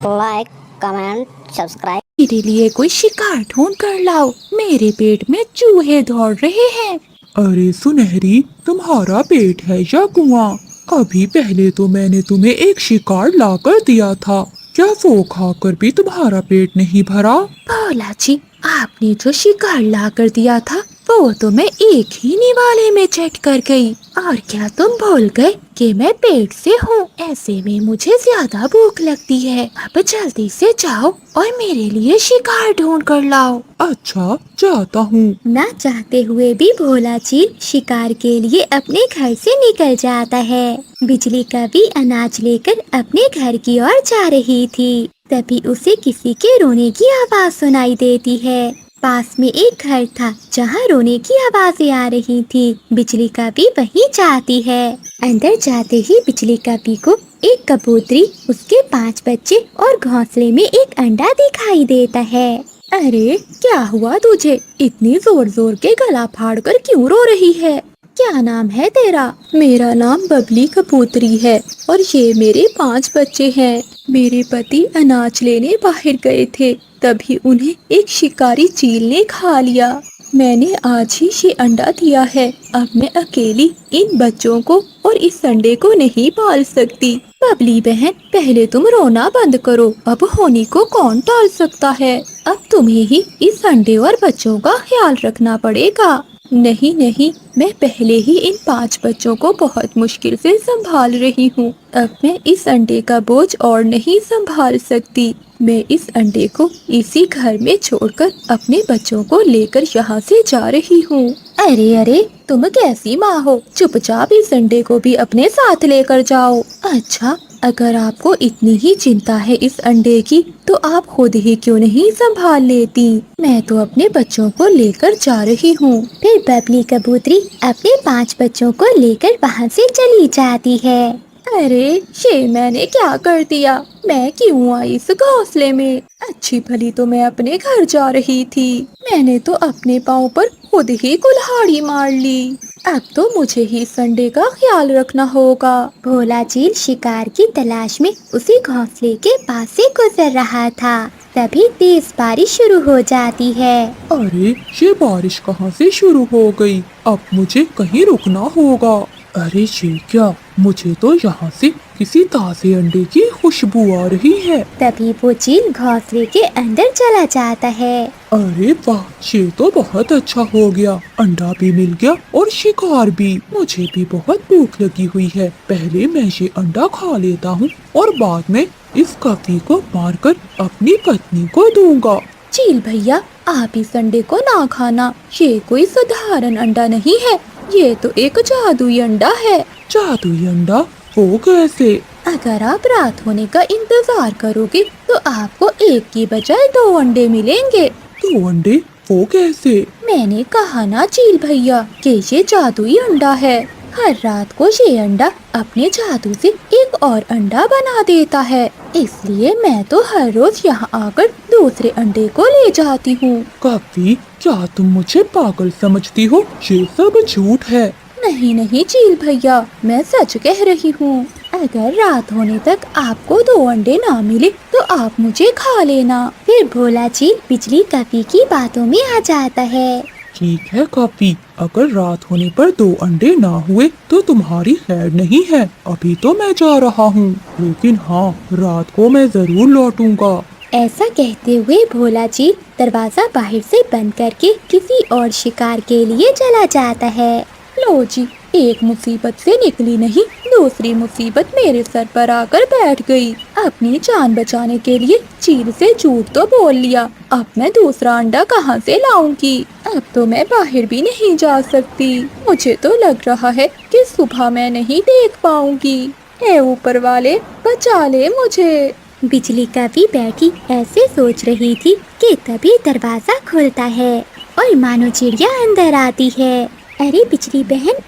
Like comment subscribe. मेरे लिए कोई शिकार ढूंढ कर लाओ, मेरे पेट में चूहे दौड़ रहे हैं। अरे सुनहरी, तुम्हारा पेट है या कुआं? अभी पहले तो मैंने तुम्हें एक शिकार लाकर दिया था, क्या वो खाकर भी तुम्हारा पेट नहीं भरा? भोला जी, आपने जो शिकार ला कर दिया था वो तो मैं एक ही निवाले में चट कर गई। और क्या तुम भूल गए कि मैं पेट से हूँ? ऐसे में मुझे ज्यादा भूख लगती है। अब जल्दी से जाओ और मेरे लिए शिकार ढूंढ कर लाओ। अच्छा, जाता हूँ। ना चाहते हुए भी भोला चील शिकार के लिए अपने घर से निकल जाता है। बिजली का भी अनाज लेकर अपने घर की ओर जा रही थी। तभी उसे किसी के रोने की आवाज सुनाई देती है। पास में एक घर था जहाँ रोने की आवाजें आ रही थी। बिजली का भी वहीं जाती है। अंदर जाते ही बिजली का भी को एक कबूतरी, उसके 5 बच्चे और घोंसले में एक अंडा दिखाई देता है। अरे क्या हुआ तुझे? इतनी जोर जोर के गला फाड़ कर क्यों रो रही है? क्या नाम है तेरा? मेरा नाम बबली कबूतरी है और ये मेरे 5 बच्चे हैं। मेरे पति अनाज लेने बाहर गए थे, तभी उन्हें एक शिकारी चील ने खा लिया। मैंने आज ही ये अंडा दिया है। अब मैं अकेली इन बच्चों को और इस अंडे को नहीं पाल सकती। बबली बहन, पहले तुम रोना बंद करो। अब होनी को कौन टाल सकता है? अब तुम्हें ही इस अंडे और बच्चों का ख्याल रखना पड़ेगा। नहीं नहीं, मैं पहले ही इन 5 बच्चों को बहुत मुश्किल से संभाल रही हूँ। अब मैं इस अंडे का बोझ और नहीं संभाल सकती। मैं इस अंडे को इसी घर में छोड़कर अपने बच्चों को लेकर यहाँ से जा रही हूँ। अरे अरे, तुम कैसी माँ हो? चुपचाप इस अंडे को भी अपने साथ लेकर जाओ। अच्छा, अगर आपको इतनी ही चिंता है इस अंडे की, तो आप खुद ही क्यों नहीं संभाल लेती? मैं तो अपने बच्चों को लेकर जा रही हूँ। फिर बबली कबूतरी अपने 5 बच्चों को लेकर वहाँ से चली जाती है। अरे ये मैंने क्या कर दिया? मैं क्यों आई इस घोंसले में? अच्छी भली तो मैं अपने घर जा रही थी। मैंने तो अपने पाँव पर खुद ही कुल्हाड़ी मार ली। अब तो मुझे ही इस अंडे का ख्याल रखना होगा। भोला चील शिकार की तलाश में उसी घोंसले के पास से गुजर रहा था। तभी तेज बारिश शुरू हो जाती है। अरे ये बारिश कहाँ से शुरू हो गई? अब मुझे कहीं रुकना होगा। अरे ये क्या, मुझे तो यहाँ से किसी ताजे अंडे की खुशबू आ रही है। तभी वो चील घोंसले के अंदर चला जाता है। अरे वाह, ये तो बहुत अच्छा हो गया। अंडा भी मिल गया और शिकार भी। मुझे भी बहुत भूख लगी हुई है। पहले मैं ये अंडा खा लेता हूँ और बाद में इस कौवे को मारकर अपनी पत्नी को दूंगा। चील भैया, आप इस अंडे को ना खाना। ये कोई साधारण अंडा नहीं है, ये तो एक जादुई अंडा है। जादुई अंडा? वो कैसे? अगर आप रात होने का इंतजार करोगे तो आपको एक की बजाय 2 अंडे मिलेंगे। 2 अंडे? वो कैसे? मैंने कहा ना चील भैया कि ये जादुई अंडा है। हर रात को ये अंडा अपने जादू से एक और अंडा बना देता है। इसलिए मैं तो हर रोज यहाँ आकर दूसरे अंडे को ले जाती हूँ। कौवे, क्या तुम मुझे पागल समझती हो? ये सब झूठ है। नहीं नहीं चील भैया, मैं सच कह रही हूँ। अगर रात होने तक आपको 2 अंडे ना मिले तो आप मुझे खा लेना। फिर भोला चील बिजली कौवे की बातों में आ जाता है। ठीक है कौवे, अगर रात होने पर 2 अंडे ना हुए तो तुम्हारी खैर नहीं है। अभी तो मैं जा रहा हूँ, लेकिन हाँ, रात को मैं जरूर लौटूंगा। ऐसा कहते हुए भोला चील दरवाजा बाहर से बंद करके किसी और शिकार के लिए चला जाता है। लो जी, एक मुसीबत से निकली नहीं, दूसरी मुसीबत मेरे सर पर आकर बैठ गई। अपनी जान बचाने के लिए चील से झूठ तो बोल लिया। अब मैं दूसरा अंडा कहाँ से लाऊंगी? अब तो मैं बाहर भी नहीं जा सकती। मुझे तो लग रहा है कि सुबह मैं नहीं देख पाऊंगी। हे ऊपर वाले, बचा ले मुझे। बिजली कभी बैठी ऐसे सोच रही थी कि तभी दरवाजा खुलता है और मानो चिड़िया अंदर आती है। अरे बिजली बहन,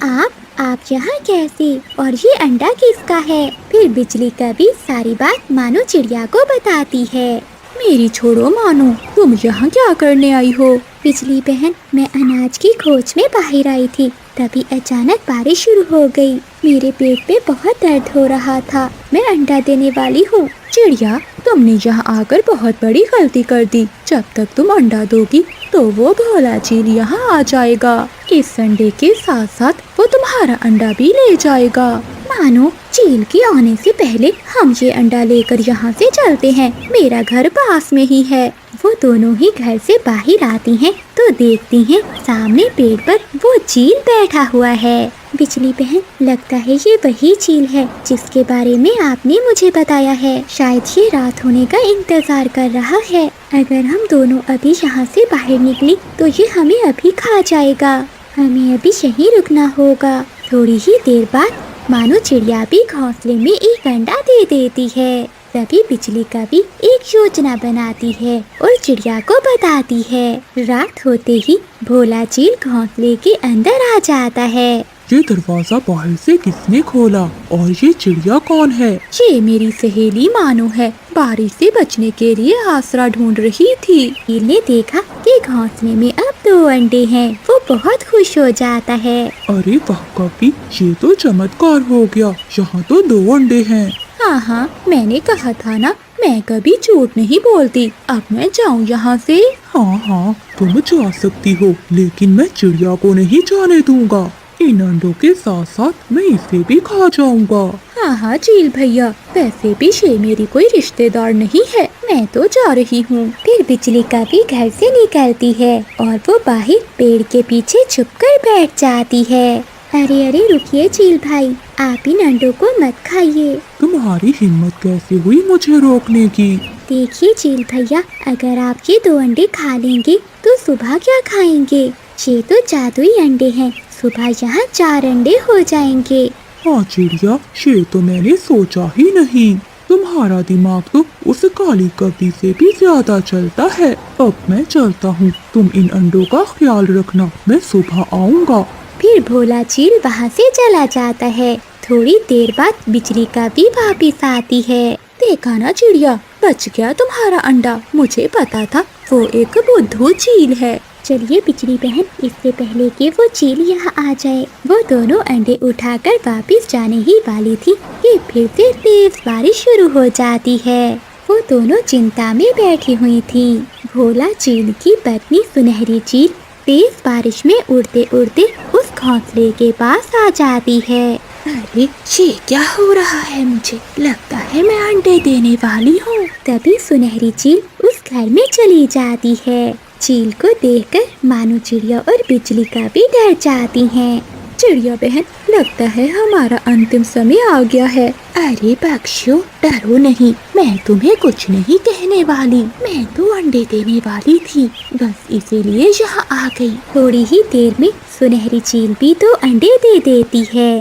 आप यहाँ कैसे? और ये अंडा किसका है? फिर बिजली कभी सारी बात मानो चिड़िया को बताती है। मेरी छोड़ो मानो, तुम यहाँ क्या करने आई हो? बिजली बहन, मैं अनाज की खोज में बाहर आई थी, तभी अचानक बारिश शुरू हो गई। मेरे पेट पे बहुत दर्द हो रहा था। मैं अंडा देने वाली हूँ। चिड़िया, तुमने यहाँ आकर बहुत बड़ी गलती कर दी। जब तक तुम अंडा दोगी तो वो भोला चील यहाँ आ जाएगा। इस अंडे के साथ साथ वो तुम्हारा अंडा भी ले जाएगा। मानो चील के आने से पहले हम ये अंडा लेकर यहाँ से चलते हैं। मेरा घर पास में ही है। वो दोनों ही घर से बाहर आती हैं तो देखती हैं सामने पेड़ पर वो चील बैठा हुआ है। बिजली बहन, लगता है ये वही चील है जिसके बारे में आपने मुझे बताया है। शायद ये रात होने का इंतजार कर रहा है। अगर हम दोनों अभी यहाँ से बाहर निकली तो ये हमें अभी खा जाएगा। हमें अभी यहीं रुकना होगा। थोड़ी ही देर बाद मानो चिड़िया भी घोंसले में एक अंडा दे देती है। तभी बिजली का भी एक योजना बनाती है और चिड़िया को बताती है। रात होते ही भोला चील घोंसले के अंदर आ जाता है। ये दरवाजा बाहर से किसने खोला और ये चिड़िया कौन है? ये मेरी सहेली मानो है। बारिश से बचने के लिए आसरा ढूंढ रही थी। चील ने देखा कि घोंसले में अब 2 अंडे हैं। वो बहुत खुश हो जाता है। अरे वाह कभी, ये तो चमत्कार हो गया। यहाँ तो 2 अंडे हैं। हाँ, मैंने कहा था ना, मैं कभी झूठ नहीं बोलती। अब मैं जाऊँ यहाँ से? हाँ, तुम जा सकती हो, लेकिन मैं चिड़िया को नहीं जाने दूंगा। इन अंडों के साथ साथ मैं इसे भी खा जाऊंगा। हाँ, चील भैया, वैसे भी ये मेरी कोई रिश्तेदार नहीं है। मैं तो जा रही हूँ। फिर बिजली का भी घर से निकलती है और वो बाहर पेड़ के पीछे छुपकर बैठ जाती है। अरे रुकिए चील भाई, आप इन अंडों को मत खाइए। तुम्हारी हिम्मत कैसे हुई मुझे रोकने की? देखिए चील भैया, अगर आप ये 2 अंडे खा लेंगे तो सुबह क्या खाएंगे? ये तो जादुई अंडे हैं। सुबह यहाँ 4 अंडे हो जाएंगे। हाँ चिड़िया, ये तो मैंने सोचा ही नहीं। तुम्हारा दिमाग तो उस काली कवि से भी ज्यादा चलता है। अब मैं चलता हूँ, तुम इन अंडों का ख्याल रखना, मैं सुबह आऊँगा। फिर भोला चील वहाँ से चला जाता है। थोड़ी देर बाद बिजली का भी वापिस आती है। देखा ना चिड़िया, बच गया तुम्हारा अंडा। मुझे पता था वो एक बुद्धू चील है। चलिए बिजली बहन, इससे पहले कि वो चील यहाँ आ जाए, वो दोनों अंडे उठाकर वापिस जाने ही वाली थी कि फिर से तेज बारिश शुरू हो जाती है। वो दोनों चिंता में बैठी हुई थी। भोला चील की पत्नी सुनहरी चील तेज बारिश में उड़ते उड़ते उस घोंसले के पास आ जाती है। अरे ये क्या हो रहा है? मुझे लगता है मैं अंडे देने वाली हूँ। तभी सुनहरी चील उस घर में चली जाती है। चील को देखकर मानो चिड़िया और बिजली का भी डर जाती हैं। चिड़िया बहन, लगता है हमारा अंतिम समय आ गया है। अरे पक्षियों, डरो नहीं, मैं तुम्हें कुछ नहीं कहने वाली। मैं तो अंडे देने वाली थी, बस इसीलिए यहाँ आ गई। थोड़ी ही देर में सुनहरी चील भी 2 अंडे दे देती है।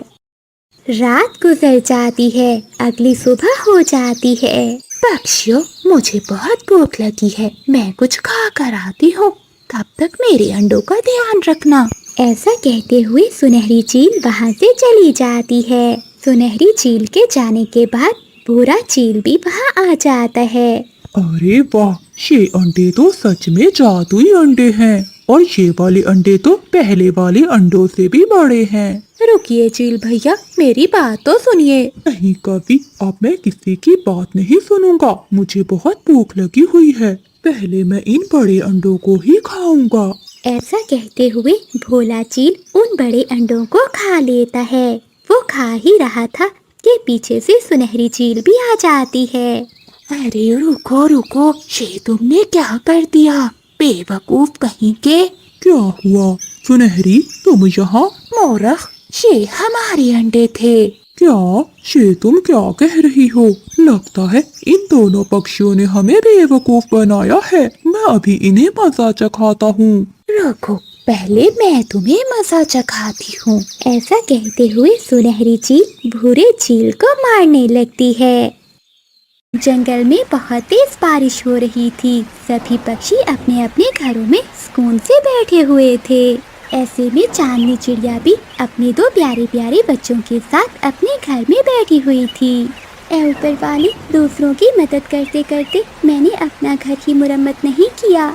रात गुजर जाती है, अगली सुबह हो जाती है। पक्षियों, मुझे बहुत भूख लगी है, मैं कुछ खा कर आती हूँ। तब तक मेरे अंडों का ध्यान रखना। ऐसा कहते हुए सुनहरी चील वहाँ से चली जाती है। सुनहरी चील के जाने के बाद भूरा चील भी वहाँ आ जाता है। अरे वाह, ये अंडे तो सच में जादुई अंडे हैं और ये वाले अंडे तो पहले वाले अंडों से भी बड़े हैं। रुकिए चील भैया, मेरी बात तो सुनिए। नहीं कवि, अब मैं किसी की बात नहीं सुनूंगा। मुझे बहुत भूख लगी हुई है, पहले मैं इन बड़े अंडों को ही खाऊंगा। ऐसा कहते हुए भोला चील उन बड़े अंडों को खा लेता है। वो खा ही रहा था कि पीछे से सुनहरी चील भी आ जाती है। अरे रुको रुको, ये तुमने क्या कर दिया? बेवकूफ कहीं के। क्या हुआ सुनहरी, तुम यहाँ? मूर्ख, ये हमारे अंडे थे। क्या ये तुम क्या कह रही हो? लगता है इन दोनों पक्षियों ने हमें बेवकूफ बनाया है। मैं अभी इन्हें मजा चखाता हूँ। रुको, पहले मैं तुम्हें मजा चखाती हूँ। ऐसा कहते हुए सुनहरी चील भूरे चील को मारने लगती है। जंगल में बहुत तेज बारिश हो रही थी। सभी पक्षी अपने अपने घरों में सुकून से बैठे हुए थे। ऐसे में चांदनी चिड़िया भी अपने 2 प्यारे प्यारे बच्चों के साथ अपने घर में बैठी हुई थी। ऐ ऊपर वाले, दूसरों की मदद करते करते मैंने अपना घर ही मुरम्मत नहीं किया।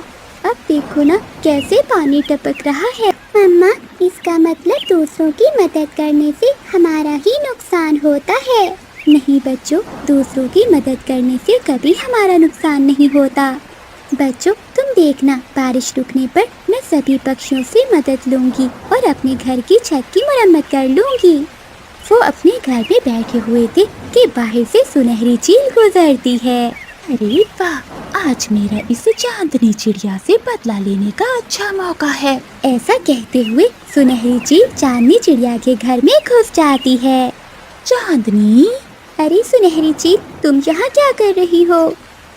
अब देखो ना कैसे पानी टपक रहा है। मम्मा, इसका मतलब दूसरों की मदद करने से हमारा ही नुकसान होता है। नहीं बच्चों, दूसरों की मदद करने से कभी हमारा नुकसान नहीं होता। बच्चों तुम देखना, बारिश रुकने पर मैं सभी पक्षियों से मदद लूंगी और अपने घर की छत की मरम्मत कर लूंगी। वो अपने घर में बैठे हुए थे कि बाहर से सुनहरी चील गुजरती है। अरे वाह, आज मेरा इस चांदनी चिड़िया से बदला लेने का अच्छा मौका है। ऐसा कहते हुए सुनहरी चील चांदनी चिड़िया के घर में घुस जाती है। चांदनी, अरे सुनहरी चील, तुम यहाँ क्या कर रही हो?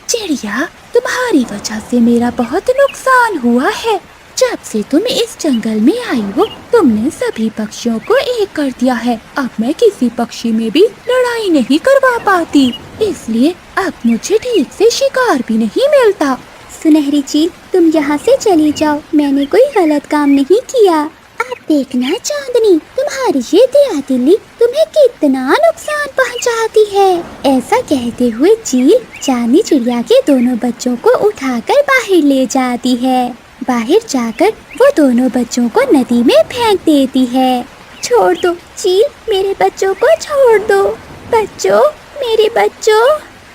चिड़िया, तुम्हारी वजह से मेरा बहुत नुकसान हुआ है। जब से तुम इस जंगल में आई हो, तुमने सभी पक्षियों को एक कर दिया है। अब मैं किसी पक्षी में भी लड़ाई नहीं करवा पाती, इसलिए अब मुझे ठीक से शिकार भी नहीं मिलता। सुनहरी चील, तुम यहाँ से चली जाओ, मैंने कोई गलत काम नहीं किया। अब देखना चांदनी, तुम्हारी ये दया दिली तुम्हें कितना नुकसान पहुँचाती है। ऐसा कहते हुए चील चांदनी चिड़िया के दोनों बच्चों को उठाकर बाहर ले जाती है। बाहर जाकर वो दोनों बच्चों को नदी में फेंक देती है। छोड़ दो चील, मेरे बच्चों को छोड़ दो। बच्चों, मेरे बच्चों।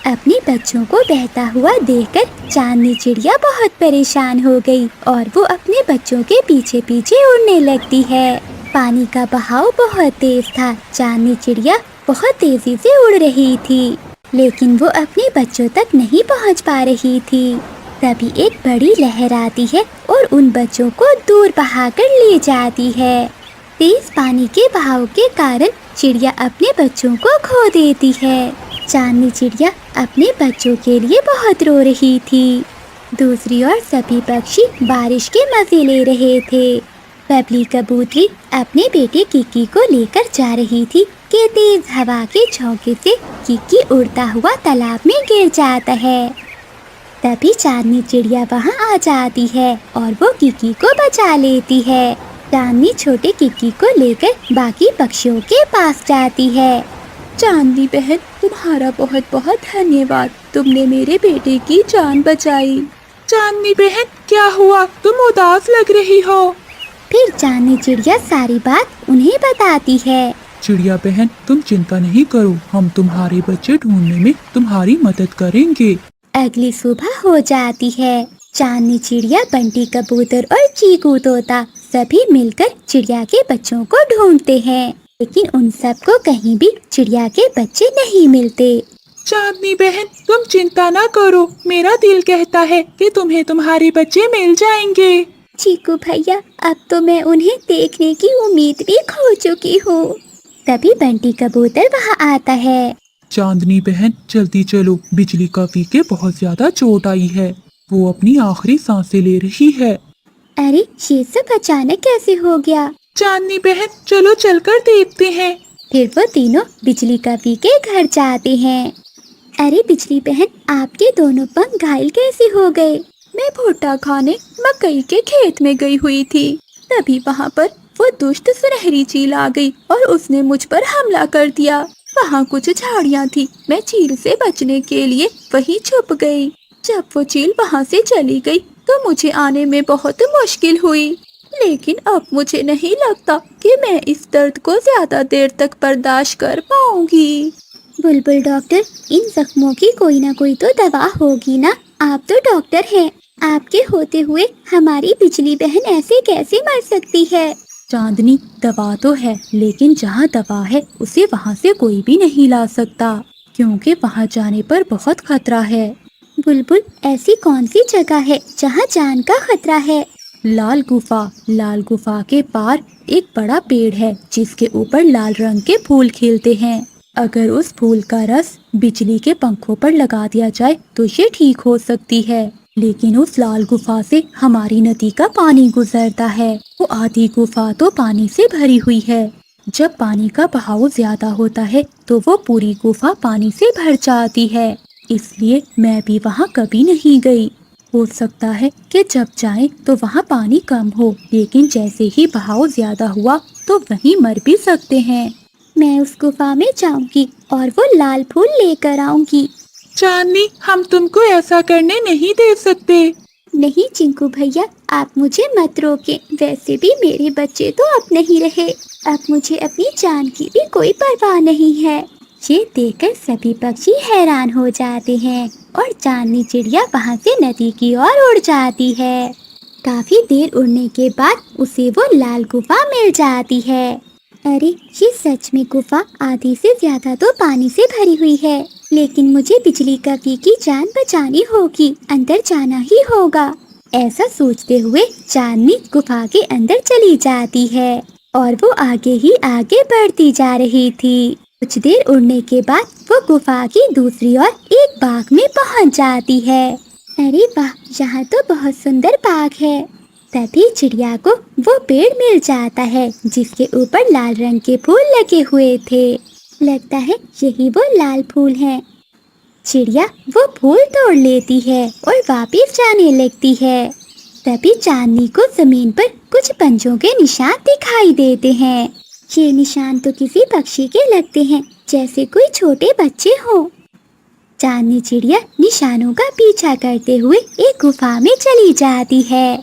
अपने बच्चों को बहता हुआ देखकर चांदनी चिड़िया बहुत परेशान हो गई और वो अपने बच्चों के पीछे पीछे उड़ने लगती है। पानी का बहाव बहुत तेज था। चांदनी चिड़िया बहुत तेजी से उड़ रही थी, लेकिन वो अपने बच्चों तक नहीं पहुंच पा रही थी। तभी एक बड़ी लहर आती है और उन बच्चों को दूर बहाकर ले जाती है। तेज पानी के बहाव के कारण चिड़िया अपने बच्चों को खो देती है। चांदनी चिड़िया अपने बच्चों के लिए बहुत रो रही थी। दूसरी ओर सभी पक्षी बारिश के मजे ले रहे थे। बबली कबूतरी अपने बेटे किकी को लेकर जा रही थी कि तेज हवा के झोंके से किकी उड़ता हुआ तालाब में गिर जाता है। तभी चांदनी चिड़िया वहाँ आ जाती है और वो किकी को बचा लेती है। चांदनी छोटे किकी को लेकर बाकी पक्षियों के पास जाती है। चांदनी बहन, तुम्हारा बहुत बहुत धन्यवाद, तुमने मेरे बेटे की जान बचाई। चांदनी बहन, क्या हुआ? तुम उदास लग रही हो। फिर चांदनी चिड़िया सारी बात उन्हें बताती है। चिड़िया बहन, तुम चिंता नहीं करो, हम तुम्हारे बच्चे ढूंढने में तुम्हारी मदद करेंगे। अगली सुबह हो जाती है। चांदनी चिड़िया, बंटी कबूतर और चीकू तोता सभी मिलकर चिड़िया के बच्चों को ढूंढते हैं, लेकिन उन सबको कहीं भी चिड़िया के बच्चे नहीं मिलते। चांदनी बहन, तुम चिंता ना करो, मेरा दिल कहता है कि तुम्हें तुम्हारे बच्चे मिल जाएंगे। चीकू भैया, अब तो मैं उन्हें देखने की उम्मीद भी खो चुकी हूँ। तभी बंटी कबूतर वहाँ आता है। चांदनी बहन, जल्दी चलो, बिजली कवि के बहुत ज्यादा चोट आई है, वो अपनी आखिरी सांसें ले रही है। अरे, ये सब अचानक कैसे हो गया? चांदनी बहन, चलो चलकर देखते हैं। फिर वो तीनों बिजली कवि के घर जाते हैं। अरे बिजली बहन, आपके दोनों पंख घायल कैसे हो गए? मैं भुट्टा खाने मकई के खेत में गई हुई थी, तभी वहाँ पर वो दुष्ट सुनहरी चील आ गई और उसने मुझ पर हमला कर दिया। वहाँ कुछ झाड़ियाँ थी, मैं चील से बचने के लिए वहीं छुप गई। जब वो चील वहाँ से चली गई तो मुझे आने में बहुत मुश्किल हुई, लेकिन अब मुझे नहीं लगता कि मैं इस दर्द को ज्यादा देर तक बर्दाश्त कर पाऊंगी। बुलबुल डॉक्टर, इन जख्मों की कोई ना कोई तो दवा होगी ना? आप तो डॉक्टर हैं, आपके होते हुए हमारी बिजली बहन ऐसे कैसे मर सकती है? चांदनी, दवा तो है, लेकिन जहाँ दवा है उसे वहाँ से कोई भी नहीं ला सकता, क्योंकि वहाँ जाने पर बहुत खतरा है। बुलबुल, ऐसी कौन सी जगह है जहाँ जान का खतरा है? लाल गुफा के पार एक बड़ा पेड़ है जिसके ऊपर लाल रंग के फूल खिलते हैं। अगर उस फूल का रस बिजली के पंखों पर लगा दिया जाए तो ये ठीक हो सकती है, लेकिन उस लाल गुफा से हमारी नदी का पानी गुजरता है। वो आधी गुफा तो पानी से भरी हुई है। जब पानी का बहाव ज्यादा होता है तो वो पूरी गुफा पानी से भर जाती है, इसलिए मैं भी वहाँ कभी नहीं गई। हो सकता है कि जब जाएं तो वहाँ पानी कम हो, लेकिन जैसे ही बहाव ज्यादा हुआ तो वहीं मर भी सकते हैं। मैं उस गुफा में जाऊंगी और वो लाल फूल लेकर आऊंगी। चांदनी, हम तुमको ऐसा करने नहीं दे सकते। नहीं चिंकू भैया, आप मुझे मत रोके, वैसे भी मेरे बच्चे तो अब नहीं रहे। अब मुझे अपनी जान की भी कोई परवाह नहीं है। ये देखकर सभी पक्षी हैरान हो जाते हैं और चांदनी चिड़िया वहाँ से नदी की ओर उड़ जाती है। काफी देर उड़ने के बाद उसे वो लाल गुफा मिल जाती है। अरे ये सच में गुफा आधी से ज्यादा तो पानी से भरी हुई है, लेकिन मुझे बिजली कवि की जान बचानी होगी, अंदर जाना ही होगा। ऐसा सोचते हुए चांदनी गुफा के अंदर चली जाती है और वो आगे ही आगे बढ़ती जा रही थी। कुछ देर उड़ने के बाद वो गुफा की दूसरी ओर एक बाग में पहुंच जाती है। अरे वाह, यहाँ तो बहुत सुंदर बाग है। तभी चिड़िया को वो पेड़ मिल जाता है जिसके ऊपर लाल रंग के फूल लगे हुए थे। लगता है यही वो लाल फूल हैं। चिड़िया वो फूल तोड़ लेती है और वापस जाने लगती है। तभी चांदनी को जमीन पर कुछ पंजों के निशान दिखाई देते हैं। ये निशान तो किसी पक्षी के लगते हैं, जैसे कोई छोटे बच्चे हो। चांदनी चिड़िया निशानों का पीछा करते हुए एक गुफा में चली जाती है।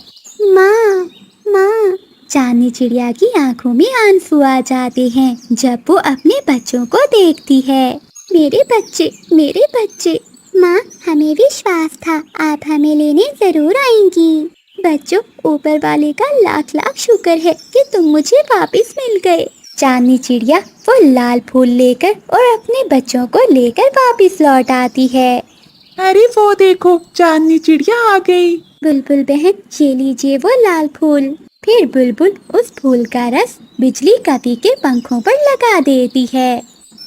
माँ, माँ। चांदनी चिड़िया की आंखों में आंसू आ जाते हैं जब वो अपने बच्चों को देखती है। मेरे बच्चे, मेरे बच्चे। माँ, हमें विश्वास था आप हमें लेने जरूर आएंगी। बच्चों, ऊपर वाले का लाख लाख शुक्र है कि तुम मुझे वापस मिल गए। चांदनी चिड़िया वो लाल फूल लेकर और अपने बच्चों को लेकर वापस लौट आती है। अरे वो देखो, चांदनी चिड़िया आ गई। बुलबुल बहन, ये लीजिए वो लाल फूल। फिर बुलबुल उस फूल का रस बिजली कवि के पंखों पर लगा देती है।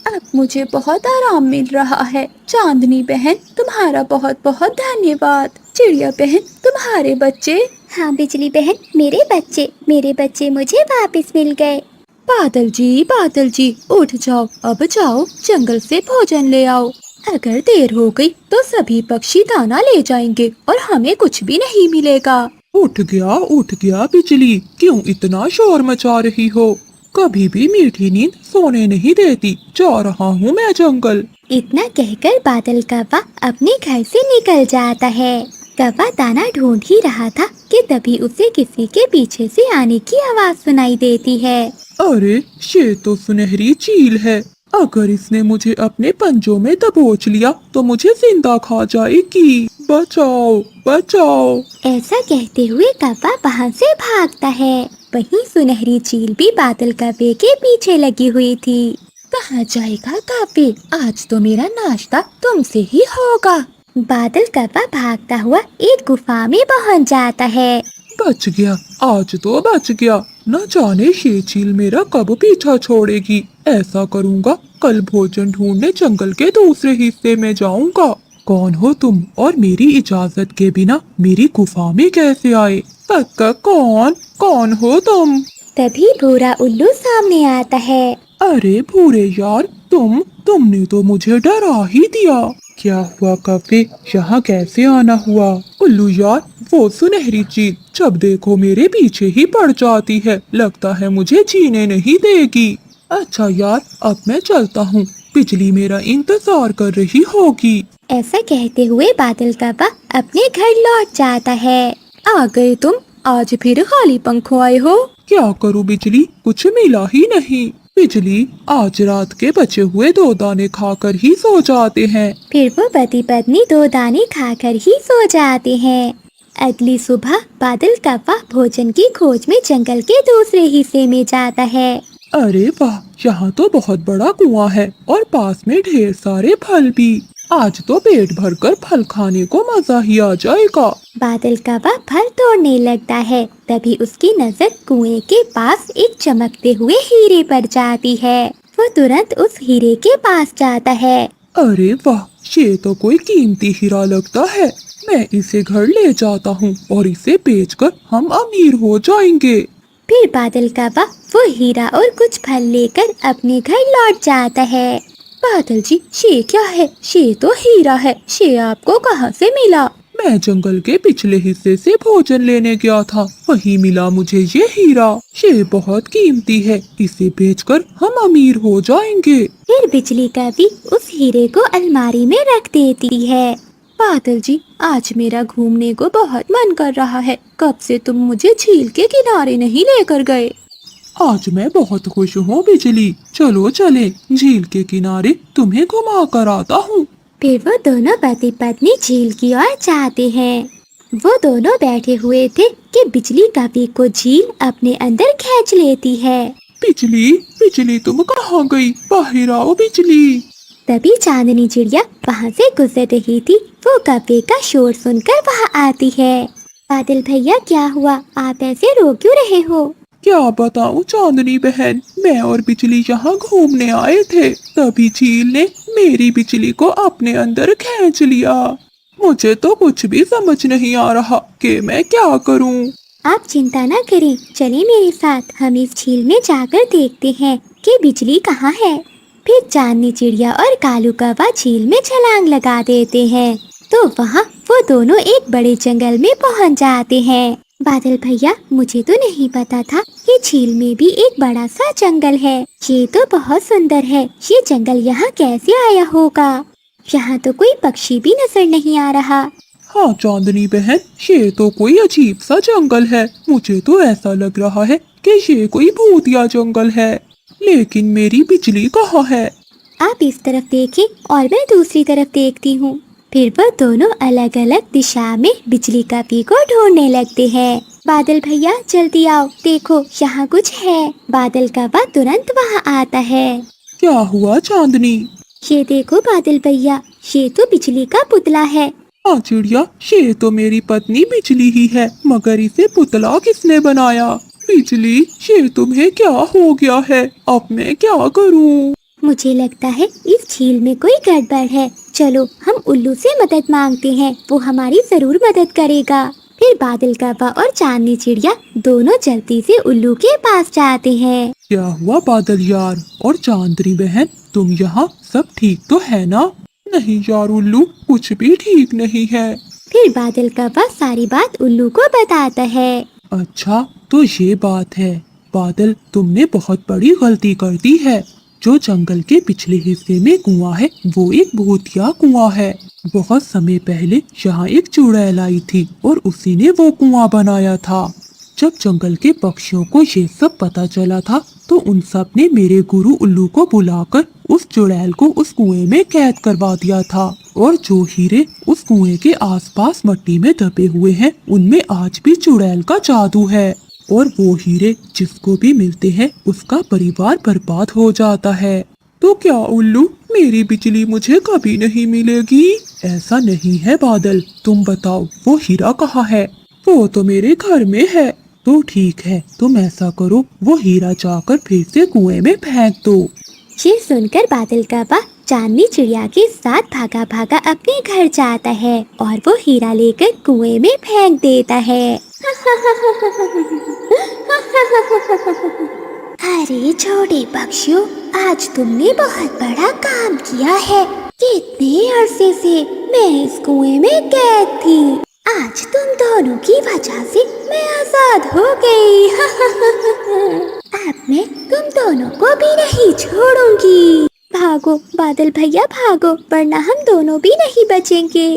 अब मुझे बहुत आराम मिल रहा है। चांदनी बहन, तुम्हारा बहुत बहुत धन्यवाद। चिड़िया बहन, तुम्हारे बच्चे? हाँ बिजली बहन, मेरे बच्चे मुझे वापस मिल गए। बादल जी, उठ जाओ, अब जाओ जंगल से भोजन ले आओ। अगर देर हो गई तो सभी पक्षी दाना ले जाएंगे और हमें कुछ भी नहीं मिलेगा। उठ गया बिजली, क्यों इतना शोर मचा रही हो? कभी भी मीठी नींद सोने नहीं देती। जा रहा हूँ मैं जंगल। इतना कहकर बादल कौवा अपने घर से निकल जाता है। कौवा दाना ढूंढ ही रहा था कि तभी उसे किसी के पीछे से आने की आवाज सुनाई देती है। अरे ये तो सुनहरी चील है। अगर इसने मुझे अपने पंजों में दबोच लिया तो मुझे जिंदा खा जाएगी। बचाओ, बचाओ। ऐसा कहते हुए कौवा वहाँ से भागता है। वहीं सुनहरी चील भी बादल कौवे के पीछे लगी हुई थी। कहाँ जाएगा कौवे? आज तो मेरा नाश्ता तुमसे ही होगा। बादल कौवा भागता हुआ एक गुफा में पहुँच जाता है। बच गया, आज तो बच गया। न जाने ये चील मेरा कब पीछा छोड़ेगी। ऐसा करूँगा, कल भोजन ढूंढने जंगल के दूसरे हिस्से में जाऊँगा। कौन हो तुम और मेरी इजाजत के बिना मेरी गुफा में कैसे आए? पक्का कौन हो तुम? तभी भूरा उल्लू सामने आता है। अरे भूरे यार, तुमने तो मुझे डरा ही दिया। क्या हुआ कौवे, यहाँ कैसे आना हुआ? उल्लू यार, वो सुनहरी चील जब देखो मेरे पीछे ही पड़ जाती है। लगता है मुझे जीने नहीं देगी। अच्छा यार, अब मैं चलता हूँ, बिजली मेरा इंतजार कर रही होगी। ऐसा कहते हुए बादल कौवा अपने घर लौट जाता है। आ गए तुम? आज फिर खाली पंखों आए हो? क्या करूँ बिजली, कुछ मिला ही नहीं। बिजली, आज रात के बचे हुए 2 दाने खाकर ही सो जाते हैं। फिर वो पति पत्नी 2 दाने खाकर ही सो जाते हैं। अगली सुबह बादल कौवा भोजन की खोज में जंगल के दूसरे हिस्से में जाता है। अरे वाह, यहाँ तो बहुत बड़ा कुआं है और पास में ढेर सारे फल भी। आज तो पेट भरकर फल खाने को मजा ही आ जाएगा। बादल कौवा फल तोड़ने लगता है। तभी उसकी नजर कुएं के पास एक चमकते हुए हीरे पर जाती है। वो तुरंत उस हीरे के पास जाता है। अरे वाह, ये तो कोई कीमती हीरा लगता है। मैं इसे घर ले जाता हूँ और इसे बेचकर हम अमीर हो जाएंगे। फिर बादल कौवा वो हीरा और कुछ फल लेकर अपने घर लौट जाता है। बादल जी, ये क्या है? ये तो हीरा है। ये आपको कहाँ से मिला? मैं जंगल के पिछले हिस्से से भोजन लेने गया था, वहीं मिला मुझे ये हीरा। ये बहुत कीमती है, इसे बेचकर हम अमीर हो जाएंगे। फिर बिजली कवि उस हीरे को अलमारी में रख देती है। बादल जी, आज मेरा घूमने को बहुत मन कर रहा है। कब से तुम मुझे झील के किनारे नहीं लेकर गए? आज मैं बहुत खुश हूँ बिजली। चलो चले झील के किनारे, तुम्हें घुमा कर आता हूँ। फिर वो दोनों पति पत्नी झील की ओर जाते हैं। वो दोनों बैठे हुए थे कि बिजली कभी को झील अपने अंदर खींच लेती है। बिजली बिजली तुम कहाँ गई? बाहर आओ बिजली। तभी चांदनी चिड़िया वहाँ से गुजर रही थी। वो कव्वे का शोर सुनकर वहाँ आती है। बादल भैया क्या हुआ, आप ऐसे रो क्यों रहे हो? क्या बताऊँ चांदनी बहन, मैं और बिजली यहाँ घूमने आए थे, तभी झील ने मेरी बिजली को अपने अंदर खींच लिया। मुझे तो कुछ भी समझ नहीं आ रहा कि मैं क्या करूँ। आप चिंता न करें, चलिए मेरे साथ, हम इस झील में जाकर देखते हैं कि बिजली कहाँ है। फिर चांदनी चिड़िया और कालू कौवा झील में छलांग लगा देते हैं। तो वहाँ वो दोनों एक बड़े जंगल में पहुँच जाते हैं। बादल भैया, मुझे तो नहीं पता था कि झील में भी एक बड़ा सा जंगल है। ये तो बहुत सुंदर है। ये जंगल यहाँ कैसे आया होगा? यहाँ तो कोई पक्षी भी नजर नहीं आ रहा। हाँ चांदनी बहन, ये तो कोई अजीब सा जंगल है। मुझे तो ऐसा लग रहा है कि ये कोई भूतिया जंगल है। लेकिन मेरी बिजली कहाँ है? आप इस तरफ देखें और मैं दूसरी तरफ देखती हूँ। फिर वो दोनों अलग अलग दिशा में बिजली का पी को ढूंढने लगते हैं। बादल भैया जल्दी आओ, देखो यहाँ कुछ है। बादल का बा तुरंत वहाँ आता है। क्या हुआ चांदनी? ये देखो बादल भैया, ये तो बिजली का पुतला है। हाँ चिड़िया, ये तो मेरी पत्नी बिजली ही है, मगर इसे पुतला किसने बनाया? बिजली, ये तुम्हें क्या हो गया है? अब मैं क्या करूँ? मुझे लगता है इस झील में कोई गड़बड़ है। चलो हम उल्लू से मदद मांगते हैं, वो हमारी जरूर मदद करेगा। फिर बादल कौवा और चांदनी चिड़िया दोनों जल्दी से उल्लू के पास जाते हैं। क्या हुआ बादल यार और चांदनी बहन, तुम यहाँ सब ठीक तो है ना? नहीं यार उल्लू, कुछ भी ठीक नहीं है। फिर बादल कौवा सारी बात उल्लू को बताता है। अच्छा तो ये बात है। बादल, तुमने बहुत बड़ी गलती कर दी है। जो जंगल के पिछले हिस्से में कुआं है वो एक भूतिया कुआं है। बहुत समय पहले यहाँ एक चुड़ैल आई थी और उसी ने वो कुआं बनाया था। जब जंगल के पक्षियों को ये सब पता चला था तो उन सब ने मेरे गुरु उल्लू को बुलाकर उस चुड़ैल को उस कुएं में कैद करवा दिया था। और जो हीरे उस कुएं के आसपास मिट्टी में दबे हुए हैं उनमें आज भी चुड़ैल का जादू है। और वो हीरे जिसको भी मिलते हैं उसका परिवार बर्बाद हो जाता है। तो क्या उल्लू, मेरी बिजली मुझे कभी नहीं मिलेगी? ऐसा नहीं है बादल, तुम बताओ वो हीरा कहाँ है? वो तो मेरे घर में है। तो ठीक है, तुम ऐसा करो, वो हीरा जाकर फिर से कुएं में फेंक दो। ये सुनकर बादल कौवा चांदनी चिड़िया के साथ भागा भागा अपने घर जाता है और वो हीरा लेकर कुएं में फेंक देता है। अरे छोटे पक्षियों, आज तुमने बहुत बड़ा काम किया है। कितने अरसे से मैं इस कुएं में कैद थी। आज तुम दोनों की वजह से मैं आजाद हो गई। अब मैं तुम दोनों को भी नहीं छोड़ूंगी। भागो बादल भैया भागो, वरना हम दोनों भी नहीं बचेंगे।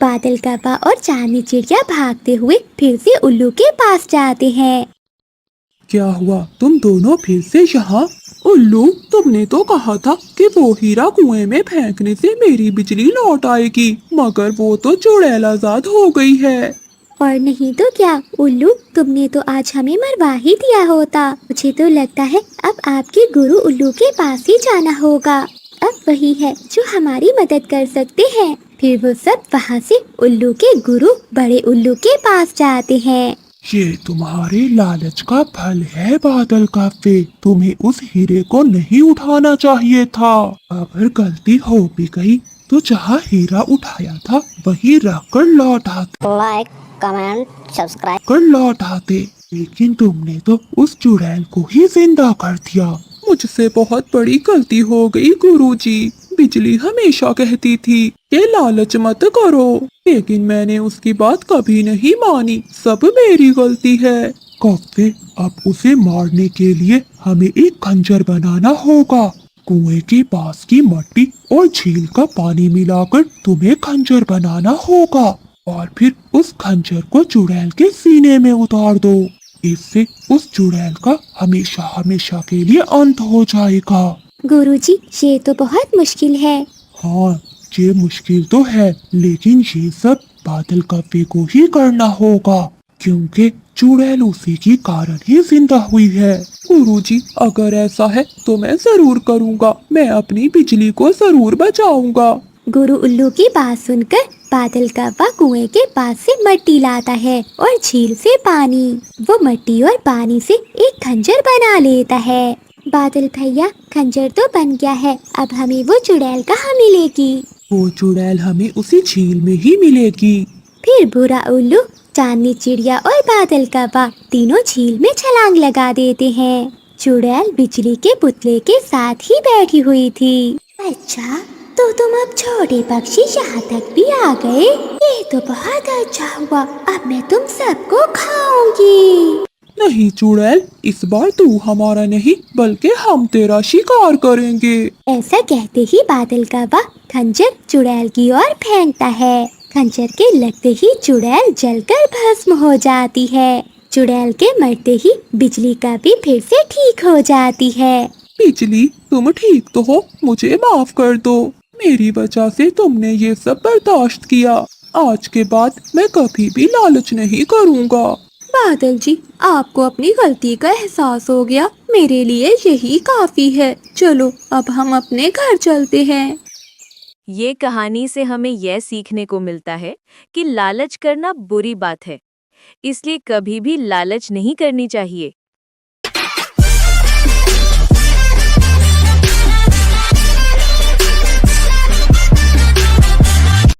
बादल कौवा और चांदनी चिड़िया भागते हुए फिर से उल्लू के पास जाते हैं। क्या हुआ, तुम दोनों फिर से यहाँ? उल्लू, तुमने तो कहा था कि वो हीरा कुएं में फेंकने से मेरी बिजली लौट आएगी, मगर वो तो चुड़ैल आजाद हो गई है। और नहीं तो क्या उल्लू, तुमने तो आज हमें मरवा ही दिया होता। मुझे तो लगता है अब आपके गुरु उल्लू के पास ही जाना होगा। अब वही है जो हमारी मदद कर सकते हैं। फिर वो सब वहाँ से उल्लू के गुरु बड़े उल्लू के पास जाते हैं। ये तुम्हारे लालच का फल है बादल काफे, तुम्हें उस हीरे को नहीं उठाना चाहिए था। अगर गलती हो भी गई तो जहाँ हीरा उठाया था वही रखकर लौट आते। Like, comment, subscribe. कर लौट आते, लेकिन तुमने तो उस चुड़ैल को ही जिंदा कर दिया। मुझसे बहुत बड़ी गलती हो गई गुरुजी। बिजली हमेशा कहती थी कि लालच मत करो, लेकिन मैंने उसकी बात कभी नहीं मानी। सब मेरी गलती है। कौवे, अब उसे मारने के लिए हमें एक खंजर बनाना होगा। कुएं के पास की मिट्टी और झील का पानी मिलाकर तुम्हें खंजर बनाना होगा और फिर उस खंजर को चुड़ैल के सीने में उतार दो। इससे उस चुड़ैल का हमेशा हमेशा के लिए अंत हो जाएगा। गुरुजी, ये तो बहुत मुश्किल है। हाँ, ये मुश्किल तो है, लेकिन ये सब बादल कव्वे को ही करना होगा, क्योंकि चुड़ैल उसी के कारण ही जिंदा हुई है। गुरुजी, अगर ऐसा है तो मैं जरूर करूँगा। मैं अपनी बिजली को जरूर बचाऊंगा। गुरु उल्लू की बात सुनकर बादल कव्वा कुएं के पास से मिट्टी लाता है और झील से पानी। वो मिट्टी और पानी से एक खंजर बना लेता है। बादल भैया, खंजर तो बन गया है, अब हमें वो चुड़ैल कहाँ मिलेगी? वो चुड़ैल हमें उसी झील में ही मिलेगी। फिर भूरा उल्लू, चांदनी चिड़िया और बादल कव्वा तीनों झील में छलांग लगा देते हैं। चुड़ैल बिजली के पुतले के साथ ही बैठी हुई थी। अच्छा, तो तुम अब छोटे पक्षी यहाँ तक भी आ गए? ये तो बहुत अच्छा हुआ, अब मैं तुम सबको खाऊंगी। नहीं चुड़ैल, इस बार तू हमारा नहीं बल्कि हम तेरा शिकार करेंगे। ऐसा कहते ही बादल कव्वा खंजर चुड़ैल की ओर फेंकता है। खंजर के लगते ही चुड़ैल जलकर भस्म हो जाती है। चुड़ैल के मरते ही बिजली का भी फिर से ठीक हो जाती है। बिजली, तुम ठीक तो हो? मुझे माफ कर दो। मेरी वजह से तुमने ये सब बर्दाश्त किया। आज के बाद मैं कभी भी लालच नहीं करूँगा। बादल जी, आपको अपनी गलती का एहसास हो गया, मेरे लिए यही काफी है। चलो अब हम अपने घर चलते हैं। ये कहानी से हमें यह सीखने को मिलता है कि लालच करना बुरी बात है, इसलिए कभी भी लालच नहीं करनी चाहिए।